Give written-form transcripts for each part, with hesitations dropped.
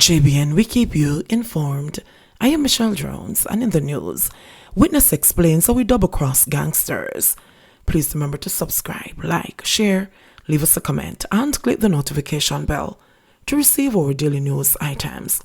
JBN, we keep you informed. I am Michelle Jones, and in the news, witness explains how we double-cross gangsters. Please remember to subscribe, like, share, leave us a comment, and click the notification bell to receive our daily news items.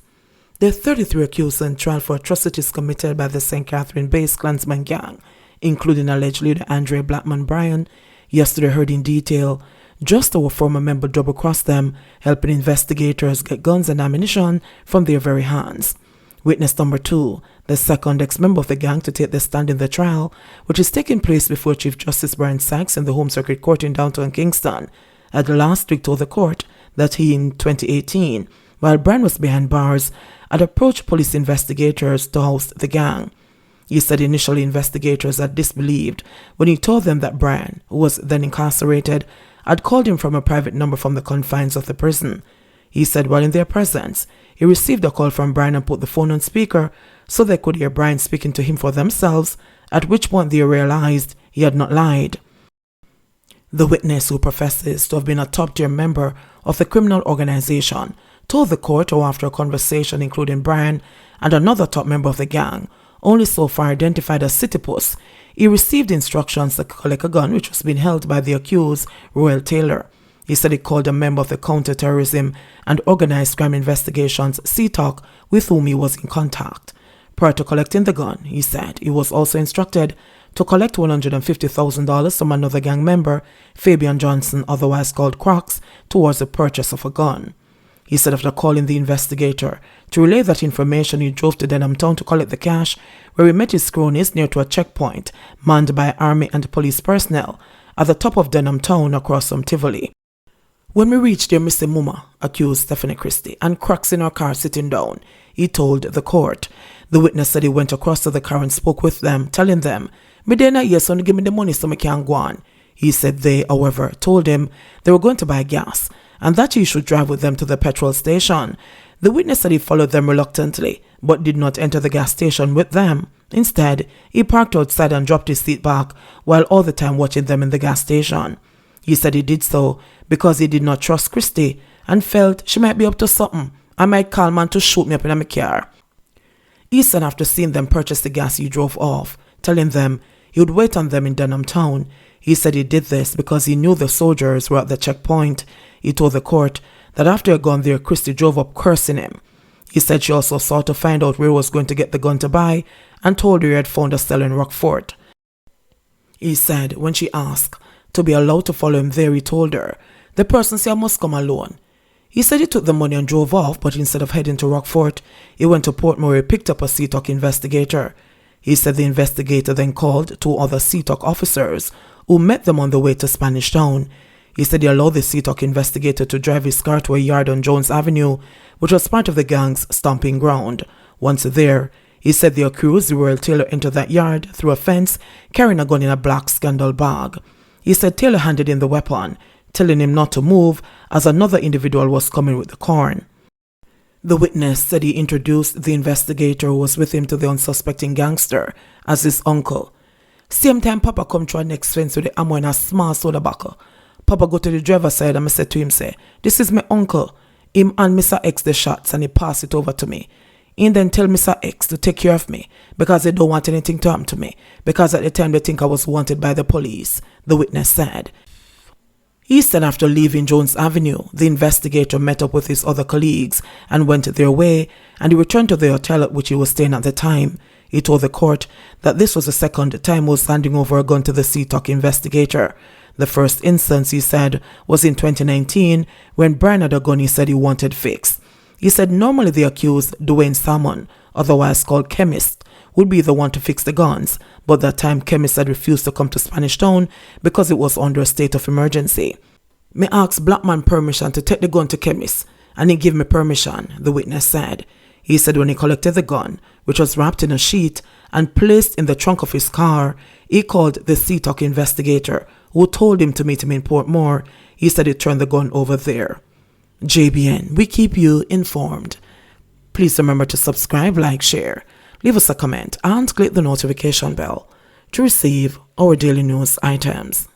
There are 33 accused in trial for atrocities committed by the St. Catherine-based Klansman gang, including alleged leader Andre Blackman Bryan. Yesterday heard in detail just how a former member double-crossed them, helping investigators get guns and ammunition from their very hands. Witness number 2, the second ex-member of the gang to take the stand in the trial, which is taking place before Chief Justice Brian Sykes in the Home Circuit Court in downtown Kingston, had last week told the court that he, in 2018, while Brian was behind bars, had approached police investigators to oust the gang. He said initially investigators had disbelieved when he told them that Brian, who was then incarcerated, had called him from a private number from the confines of the prison. He said while in their presence, he received a call from Brian and put the phone on speaker so they could hear Brian speaking to him for themselves, at which point they realized he had not lied. The witness, who professes to have been a top-tier member of the criminal organization, told the court how after a conversation including Brian and another top member of the gang, only so far identified as CTOC, he received instructions to collect a gun which was being held by the accused, Royal Taylor. He said he called a member of the Counter-Terrorism and Organized Crime Investigations CTOC with whom he was in contact. Prior to collecting the gun, he said he was also instructed to collect $150,000 from another gang member, Fabian Johnson, otherwise called Crocs, towards the purchase of a gun. He said after calling the investigator to relay that information, he drove to Denham Town to collect the cash, where he met his cronies near to a checkpoint manned by army and police personnel at the top of Denham Town across from Tivoli. When we reached there, Mr. Muma, accused Stephanie Christie, and Crocs in her car sitting down, he told the court. The witness said he went across to the car and spoke with them, telling them, "Me dey not here, son, give me the money so me can go on." He said they, however, told him they were going to buy gas, and that he should drive with them to the petrol station. The witness said he followed them reluctantly, but did not enter the gas station with them. Instead, he parked outside and dropped his seat back, while all the time watching them in the gas station. He said he did so because he did not trust Christie and felt she might be up to something and might call man to shoot me up in my car. He said after seeing them purchase the gas, he drove off, telling them he would wait on them in Denham Town. He said he did this because he knew the soldiers were at the checkpoint. He told the court that after he had gone there, Christie drove up cursing him. He said she also sought to find out where he was going to get the gun to buy and told her he had found a cell in Rockfort. He said when she asked to be allowed to follow him there, he told her the person said I must come alone. He said he took the money and drove off, but instead of heading to Rockfort, he went to Portmore where he picked up a CTOC investigator. He said the investigator then called 2 other CTOC officers who met them on the way to Spanish Town. He said he allowed the CTOC investigator to drive his car to a yard on Jones Avenue, which was part of the gang's stomping ground. Once there, he said the accused, Royal Taylor, entered that yard through a fence, carrying a gun in a black scandal bag. He said Taylor handed in the weapon, telling him not to move as another individual was coming with the corn. The witness said he introduced the investigator who was with him to the unsuspecting gangster as his uncle. Same time Papa come through our next fence with the ammo in a small soda buckle. Papa go to the driver's side and I said to him, say, "This is my uncle. Him and Mr. X the shots," and he passed it over to me. He then tell Mr. X to take care of me because they don't want anything to happen to me, because at the time they think I was wanted by the police, the witness said. He said after leaving Jones Avenue, the investigator met up with his other colleagues and went their way, and he returned to the hotel at which he was staying at the time. He told the court that this was the second time he was handing over a gun to the CTOC investigator. The first instance, he said, was in 2019 when Brian had a gun he said he wanted fixed. He said normally the accused, Dwayne Salmon, otherwise called Chemist, would be the one to fix the guns, but that time Chemist had refused to come to Spanish Town because it was under a state of emergency. "Me asked Blackman permission to take the gun to Chemist, and he gave me permission," the witness said. He said when he collected the gun, which was wrapped in a sheet and placed in the trunk of his car, he called the CTOC investigator, who told him to meet him in Portmore. He said he turned the gun over there. JBN, we keep you informed. Please remember to subscribe, like, share, leave us a comment, and click the notification bell to receive our daily news items.